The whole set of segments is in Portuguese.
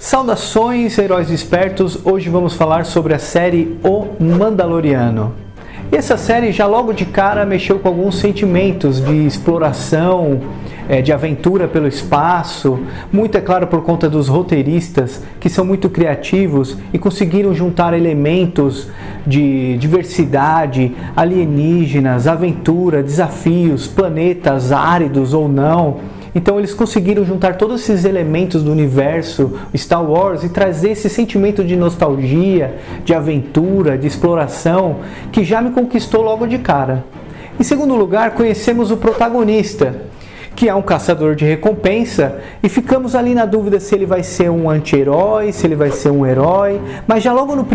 Saudações, heróis espertos! Hoje vamos falar sobre a série O Mandaloriano. E essa série já logo de cara mexeu com alguns sentimentos de exploração, de aventura pelo espaço, muito é claro por conta dos roteiristas que são muito criativos e conseguiram juntar elementos de diversidade, alienígenas, aventura, desafios, planetas áridos ou não. Então eles conseguiram juntar todos esses elementos do universo Star Wars e trazer esse sentimento de nostalgia, de aventura, de exploração, que já me conquistou logo de cara. Em segundo lugar, conhecemos o protagonista, que é um caçador de recompensa, e ficamos ali na dúvida se ele vai ser um anti-herói, se ele vai ser um herói, mas já logo no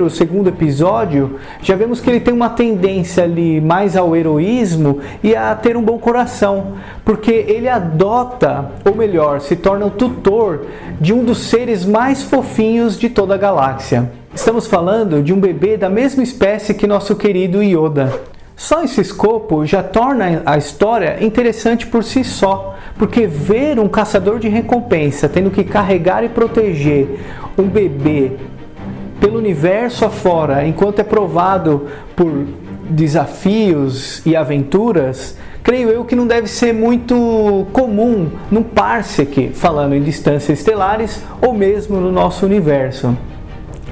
segundo episódio, já vemos que ele tem uma tendência ali mais ao heroísmo e a ter um bom coração, porque ele adota, ou melhor, se torna o tutor de um dos seres mais fofinhos de toda a galáxia. Estamos falando de um bebê da mesma espécie que nosso querido Yoda. Só esse escopo já torna a história interessante por si só, porque ver um caçador de recompensa tendo que carregar e proteger um bebê pelo universo afora, enquanto é provado por desafios e aventuras, creio eu que não deve ser muito comum num parsec, falando em distâncias estelares ou mesmo no nosso universo.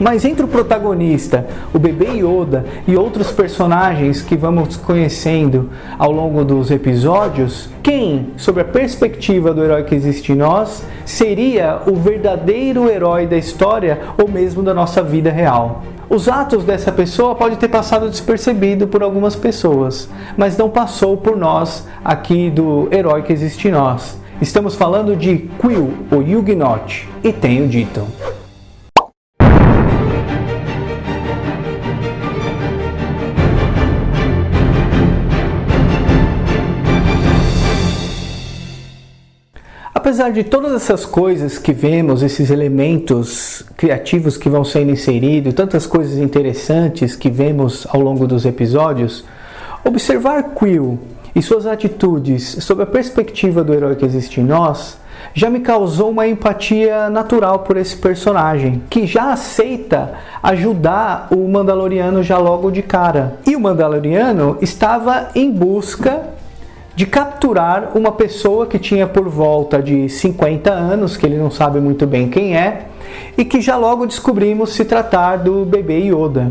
Mas entre o protagonista, o bebê Yoda e outros personagens que vamos conhecendo ao longo dos episódios, quem, sob a perspectiva do herói que existe em nós, seria o verdadeiro herói da história ou mesmo da nossa vida real? Os atos dessa pessoa podem ter passado despercebido por algumas pessoas, mas não passou por nós aqui do herói que existe em nós. Estamos falando de Quill, o Ugnaught, e tenho dito. Apesar de todas essas coisas que vemos, esses elementos criativos que vão sendo inseridos, tantas coisas interessantes que vemos ao longo dos episódios, observar Quill e suas atitudes sob a perspectiva do herói que existe em nós, já me causou uma empatia natural por esse personagem, que já aceita ajudar o Mandaloriano já logo de cara. E o Mandaloriano estava em busca de capturar uma pessoa que tinha por volta de 50 anos, que ele não sabe muito bem quem é, e que já logo descobrimos se tratar do bebê Yoda.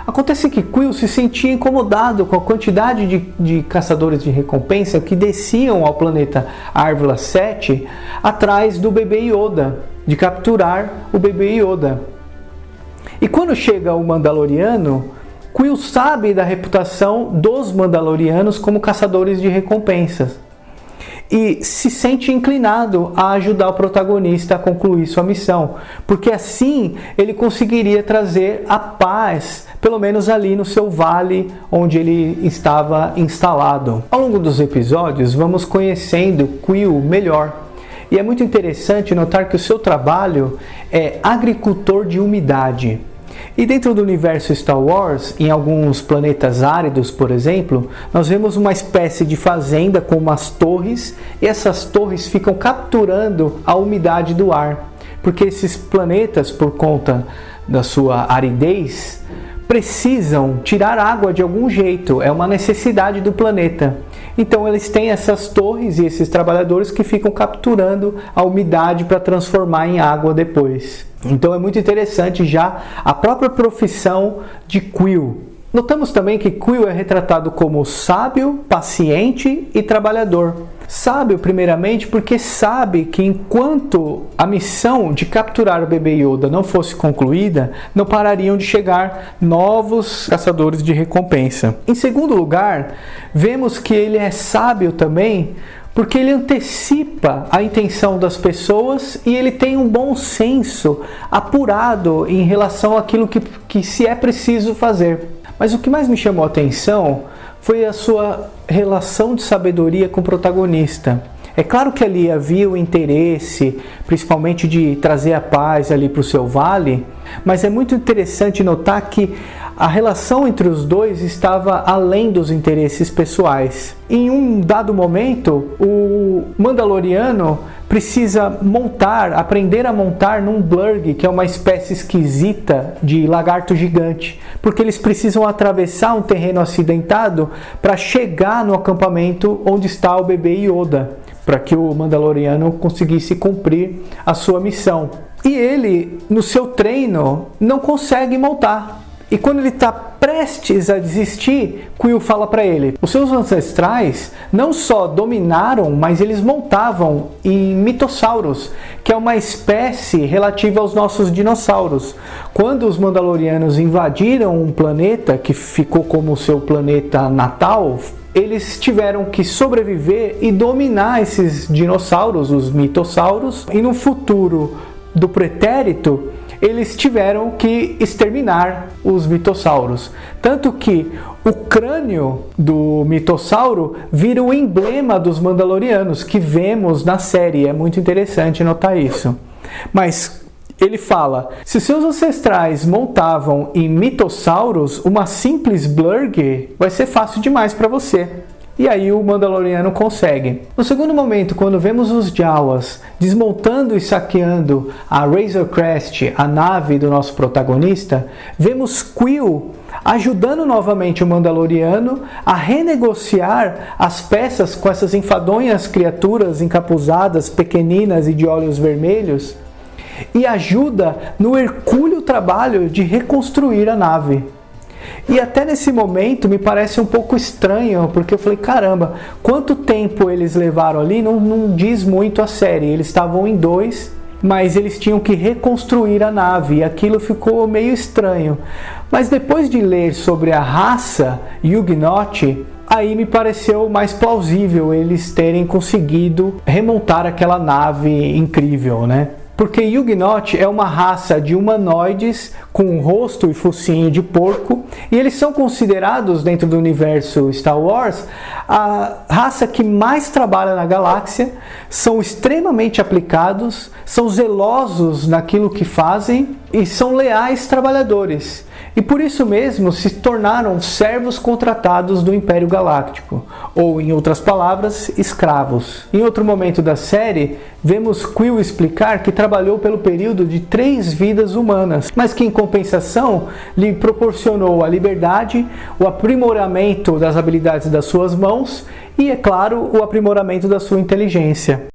Acontece que Quill se sentia incomodado com a quantidade de caçadores de recompensa que desciam ao planeta Arvila 7 atrás do bebê Yoda, de capturar o bebê Yoda. E quando chega o Mandaloriano, Quill sabe da reputação dos Mandalorianos como caçadores de recompensas e se sente inclinado a ajudar o protagonista a concluir sua missão, porque assim ele conseguiria trazer a paz, pelo menos ali no seu vale onde ele estava instalado. Ao longo dos episódios vamos conhecendo Quill melhor, e é muito interessante notar que o seu trabalho é agricultor de umidade. E dentro do universo Star Wars, em alguns planetas áridos, por exemplo, nós vemos uma espécie de fazenda com umas torres, e essas torres ficam capturando a umidade do ar, porque esses planetas, por conta da sua aridez, precisam tirar água de algum jeito, é uma necessidade do planeta. Então eles têm essas torres e esses trabalhadores que ficam capturando a umidade para transformar em água depois. Então é muito interessante já a própria profissão de Quill. Notamos também que Quill é retratado como sábio, paciente e trabalhador. Sábio, primeiramente, porque sabe que enquanto a missão de capturar o bebê Yoda não fosse concluída, não parariam de chegar novos caçadores de recompensa. Em segundo lugar, vemos que ele é sábio também porque ele antecipa a intenção das pessoas e ele tem um bom senso apurado em relação àquilo que se é preciso fazer. Mas o que mais me chamou a atenção foi a sua relação de sabedoria com o protagonista. É claro que ali havia o interesse, principalmente de trazer a paz ali para o seu vale, mas é muito interessante notar que a relação entre os dois estava além dos interesses pessoais. Em um dado momento, o Mandaloriano precisa aprender a montar num blurg, que é uma espécie esquisita de lagarto gigante, porque eles precisam atravessar um terreno acidentado para chegar no acampamento onde está o bebê Yoda, para que o Mandaloriano conseguisse cumprir a sua missão. E ele, no seu treino, não consegue montar. E quando ele está prestes a desistir, Quill fala para ele: os seus ancestrais não só dominaram, mas eles montavam em mitossauros, que é uma espécie relativa aos nossos dinossauros. Quando os Mandalorianos invadiram um planeta que ficou como seu planeta natal, eles tiveram que sobreviver e dominar esses dinossauros, os mitossauros, e no futuro do pretérito, eles tiveram que exterminar os mitossauros. Tanto que o crânio do mitossauro vira o emblema dos Mandalorianos, que vemos na série. É muito interessante notar isso. Mas ele fala: se seus ancestrais montavam em mitossauros, uma simples blurg vai ser fácil demais para você. E aí o Mandaloriano consegue. No segundo momento, quando vemos os Jawas desmontando e saqueando a Razor Crest, a nave do nosso protagonista, vemos Quill ajudando novamente o Mandaloriano a renegociar as peças com essas enfadonhas criaturas encapuzadas, pequeninas e de olhos vermelhos, e ajuda no hercúleo trabalho de reconstruir a nave. E até nesse momento me parece um pouco estranho, porque eu falei: caramba, quanto tempo eles levaram ali? Não diz muito a série. Eles estavam em 2, mas eles tinham que reconstruir a nave, e aquilo ficou meio estranho. Mas depois de ler sobre a raça Ugnaught, aí me pareceu mais plausível eles terem conseguido remontar aquela nave incrível, né? Porque Ugnaught é uma raça de humanoides com rosto e focinho de porco, e eles são considerados, dentro do universo Star Wars, a raça que mais trabalha na galáxia, são extremamente aplicados, são zelosos naquilo que fazem e são leais trabalhadores. E por isso mesmo se tornaram servos contratados do Império Galáctico, ou em outras palavras, escravos. Em outro momento da série, vemos Quill explicar que trabalhou pelo período de 3 vidas humanas, mas que em compensação lhe proporcionou a liberdade, o aprimoramento das habilidades das suas mãos e, é claro, o aprimoramento da sua inteligência.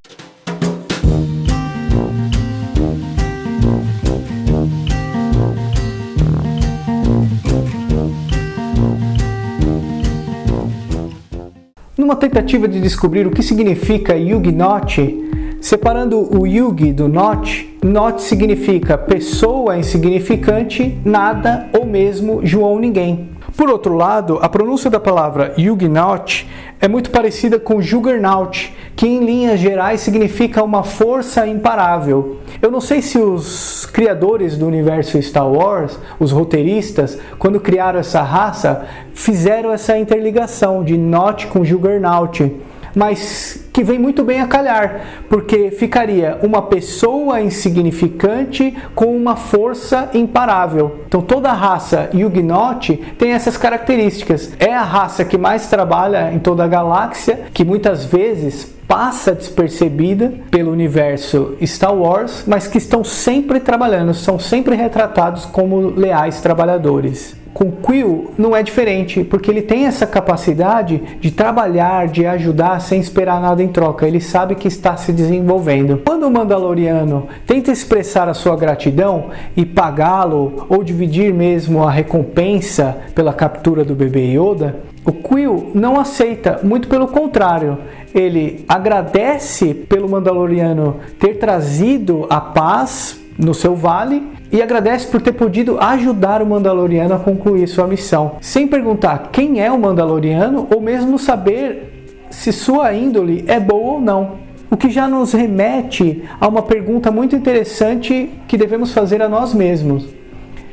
Numa tentativa de descobrir o que significa Ugnaught, separando o Yug do Naught, Naught significa pessoa insignificante, nada ou mesmo João Ninguém. Por outro lado, a pronúncia da palavra Ugnaught é muito parecida com Juggernaut, que em linhas gerais significa uma força imparável. Eu não sei se os criadores do universo Star Wars, os roteiristas, quando criaram essa raça, fizeram essa interligação de Naught com Juggernaut, mas que vem muito bem a calhar, porque ficaria uma pessoa insignificante com uma força imparável. Então toda a raça Ugnaught tem essas características. É a raça que mais trabalha em toda a galáxia, que muitas vezes passa despercebida pelo universo Star Wars, mas que estão sempre trabalhando, são sempre retratados como leais trabalhadores. Com Quill não é diferente, porque ele tem essa capacidade de trabalhar, de ajudar sem esperar nada em troca. Ele sabe que está se desenvolvendo. Quando o Mandaloriano tenta expressar a sua gratidão e pagá-lo, ou dividir mesmo a recompensa pela captura do bebê Yoda, o Quill não aceita, muito pelo contrário. Ele agradece pelo Mandaloriano ter trazido a paz no seu vale e agradece por ter podido ajudar o Mandaloriano a concluir sua missão, sem perguntar quem é o Mandaloriano ou mesmo saber se sua índole é boa ou não. O que já nos remete a uma pergunta muito interessante que devemos fazer a nós mesmos.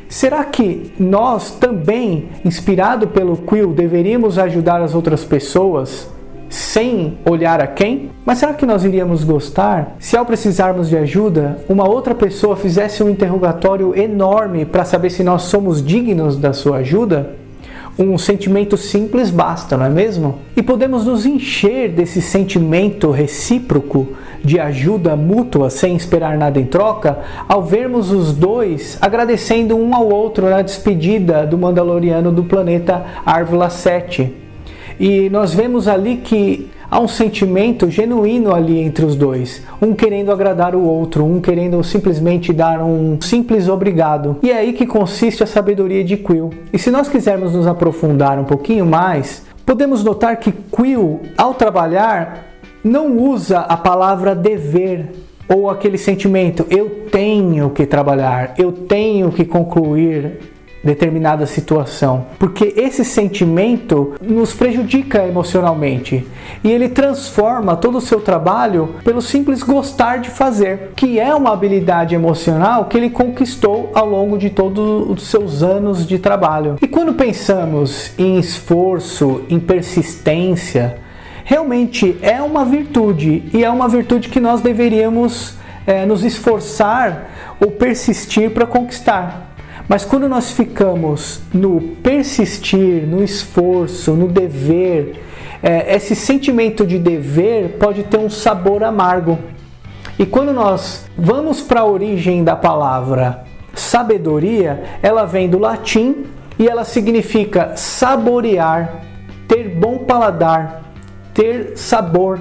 Será que nós também, inspirado pelo Quill, deveríamos ajudar as outras pessoas sem olhar a quem? Mas será que nós iríamos gostar se, ao precisarmos de ajuda, uma outra pessoa fizesse um interrogatório enorme para saber se nós somos dignos da sua ajuda? Um sentimento simples basta, não é mesmo? E podemos nos encher desse sentimento recíproco de ajuda mútua sem esperar nada em troca, ao vermos os dois agradecendo um ao outro na despedida do Mandaloriano do planeta Arvila 7. E nós vemos ali que há um sentimento genuíno ali entre os dois, um querendo agradar o outro, um querendo simplesmente dar um simples obrigado. E é aí que consiste a sabedoria de Quill. E se nós quisermos nos aprofundar um pouquinho mais, podemos notar que Quill, ao trabalhar, não usa a palavra dever ou aquele sentimento, eu tenho que trabalhar, eu tenho que concluir determinada situação, porque esse sentimento nos prejudica emocionalmente e ele transforma todo o seu trabalho pelo simples gostar de fazer, que é uma habilidade emocional que ele conquistou ao longo de todos os seus anos de trabalho. E quando pensamos em esforço, em persistência, realmente é uma virtude, e é uma virtude que nós deveríamos nos esforçar ou persistir para conquistar. Mas quando nós ficamos no persistir, no esforço, no dever, esse sentimento de dever pode ter um sabor amargo. E quando nós vamos para a origem da palavra sabedoria, ela vem do latim e ela significa saborear, ter bom paladar, ter sabor,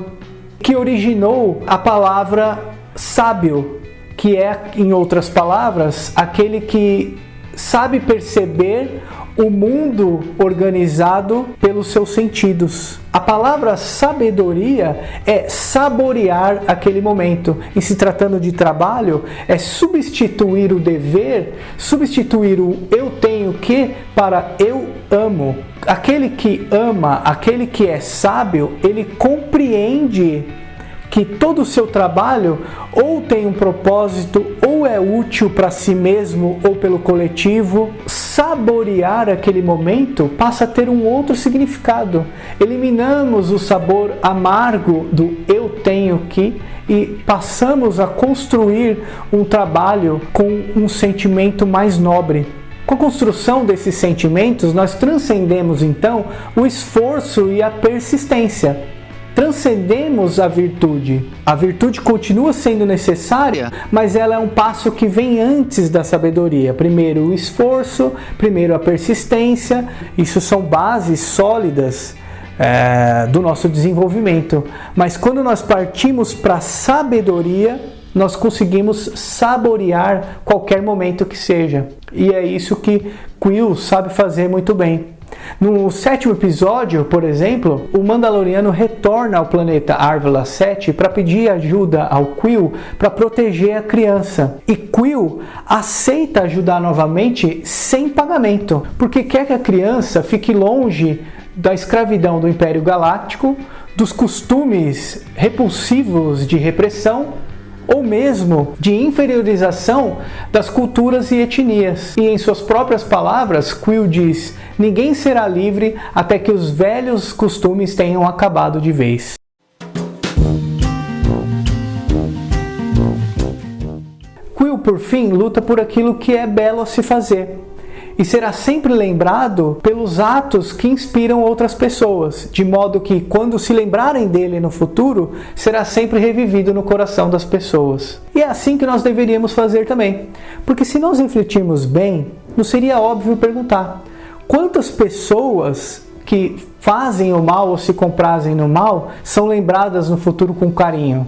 que originou a palavra sábio, que é, em outras palavras, aquele que sabe perceber o mundo organizado pelos seus sentidos. A palavra sabedoria é saborear aquele momento. E se tratando de trabalho, é substituir o dever, substituir o eu tenho que para eu amo. Aquele que ama, aquele que é sábio, ele compreende que todo o seu trabalho ou tem um propósito, ou é útil para si mesmo ou pelo coletivo. Saborear aquele momento passa a ter um outro significado. Eliminamos o sabor amargo do eu tenho que e passamos a construir um trabalho com um sentimento mais nobre. Com a construção desses sentimentos, nós transcendemos então o esforço e a persistência. Transcendemos a virtude. A virtude continua sendo necessária, mas ela é um passo que vem antes da sabedoria. Primeiro o esforço, primeiro a persistência. Isso são bases sólidas do nosso desenvolvimento. Mas quando nós partimos para a sabedoria, nós conseguimos saborear qualquer momento que seja. E é isso que Quill sabe fazer muito bem. No 7º episódio, por exemplo, o Mandaloriano retorna ao planeta Arvila 7 para pedir ajuda ao Quill para proteger a criança. E Quill aceita ajudar novamente sem pagamento, porque quer que a criança fique longe da escravidão do Império Galáctico, dos costumes repulsivos de repressão, ou mesmo de inferiorização das culturas e etnias. E em suas próprias palavras, Quill diz: ninguém será livre até que os velhos costumes tenham acabado de vez. Quill, por fim, luta por aquilo que é belo a se fazer. E será sempre lembrado pelos atos que inspiram outras pessoas, de modo que, quando se lembrarem dele no futuro, será sempre revivido no coração das pessoas. E é assim que nós deveríamos fazer também, porque se nós refletirmos bem, nos seria óbvio perguntar: quantas pessoas que fazem o mal ou se comprazem no mal são lembradas no futuro com carinho?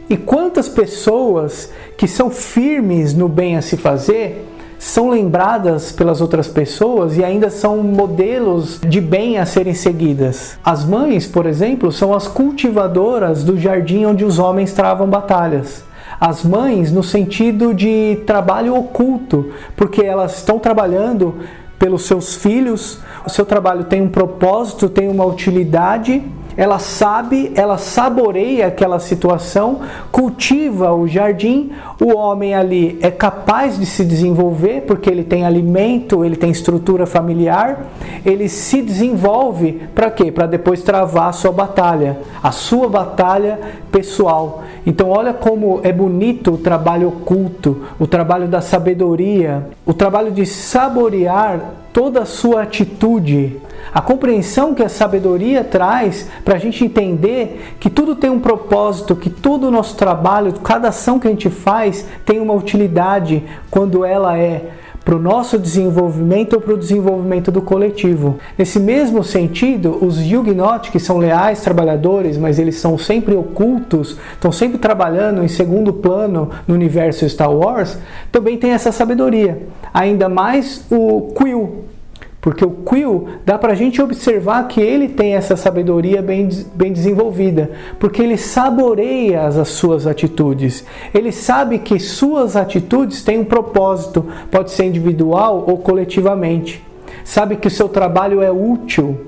E quantas pessoas que são firmes no bem a se fazer são lembradas pelas outras pessoas e ainda são modelos de bem a serem seguidas? As mães, por exemplo, são as cultivadoras do jardim onde os homens travam batalhas. As mães no sentido de trabalho oculto, porque elas estão trabalhando pelos seus filhos, o seu trabalho tem um propósito, tem uma utilidade. Ela sabe, ela saboreia aquela situação, cultiva o jardim. O homem ali é capaz de se desenvolver porque ele tem alimento, ele tem estrutura familiar. Ele se desenvolve para quê? Para depois travar a sua batalha pessoal. Então olha como é bonito o trabalho oculto, o trabalho da sabedoria, o trabalho de saborear toda a sua atitude, A compreensão que a sabedoria traz para a gente entender que tudo tem um propósito, que todo o nosso trabalho, cada ação que a gente faz tem uma utilidade quando ela é para o nosso desenvolvimento ou para o desenvolvimento do coletivo. Nesse mesmo sentido, os Yugnot, que são leais trabalhadores, mas eles são sempre ocultos, estão sempre trabalhando em segundo plano no universo Star Wars, também tem essa sabedoria. Ainda mais o Quill, porque o Quill dá para a gente observar que ele tem essa sabedoria bem desenvolvida, porque ele saboreia as suas atitudes. Ele sabe que suas atitudes têm um propósito, pode ser individual ou coletivamente. Sabe que o seu trabalho é útil.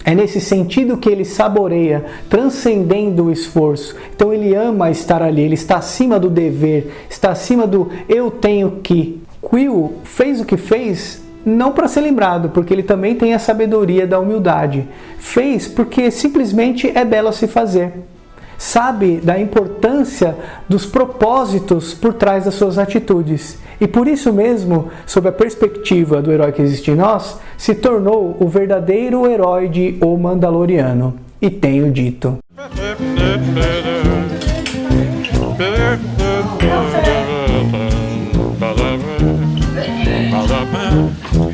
É nesse sentido que ele saboreia, transcendendo o esforço. Então ele ama estar ali, ele está acima do dever, está acima do eu tenho que. Quill fez o que fez não para ser lembrado, porque ele também tem a sabedoria da humildade. Fez porque simplesmente é belo a se fazer. Sabe da importância dos propósitos por trás das suas atitudes. E por isso mesmo, sob a perspectiva do herói que existe em nós, se tornou o verdadeiro herói de O Mandaloriano. E tenho dito. Bye.